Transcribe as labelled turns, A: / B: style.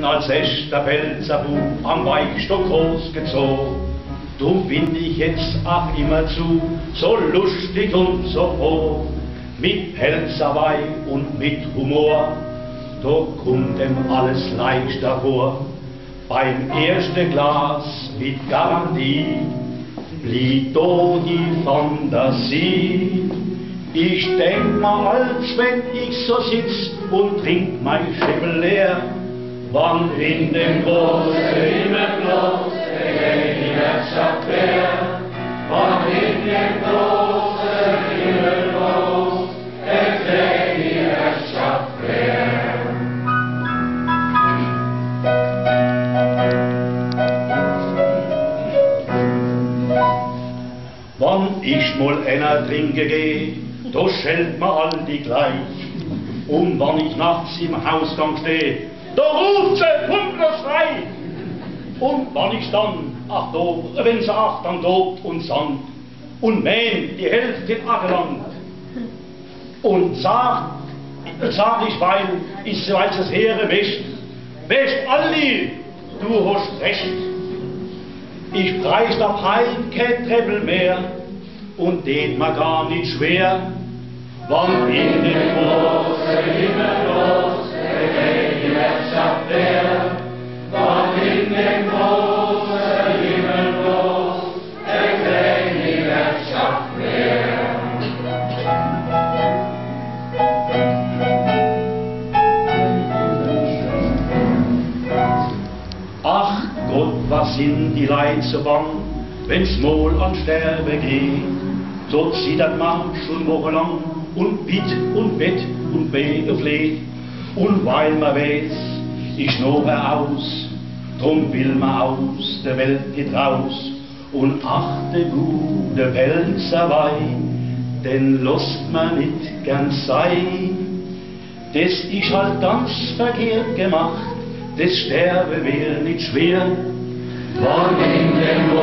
A: als echter Pfälzerbub am Weichstock großgezogen. Drum find ich jetzt auch immerzu so lustig und so froh, mit Pelzerweih und mit Humor, da kommt dem alles leichter vor. Beim ersten Glas mit Garantie blieb da die Fantasie. Ich denk mal, als wenn ich so sitz und trink mein Schimmel leer, wann in dem großen Himmel bloß die Herrschaft wär, wann in dem großen Himmel bloß die Herrschaft wär. Wann ich mal einer trinke geh, da schellt mir all die gleich. Und wann ich nachts im Hausgang steh, da ruft sie Hungerschrei. Und wann ich dann, ach da, wenn sie auch dann tobt und sandt und mähnt die Hälfte Ackerland und sag ich, weil es Heere wäscht alle, du hast recht. Ich preis da kein Treppel mehr und tät mir gar nicht schwer, wann in den großen Himmel bloß die Herrschaft wär, wann in den großen Himmel bloß die Herrschaft wär. Ach Gott, was sind die Leid so bang, wenn's mal an Sterbe geht. So zittert man schon wochenlang und bitt und bett und fleht. Und weil man weiß, ich noch aus, drum will man aus der Welt nicht raus. Und ach, der gute Pelzerweih, den lässt man nicht gern sein. Das ist halt ganz verkehrt gemacht, das Sterbe wär nicht schwer, wann in dem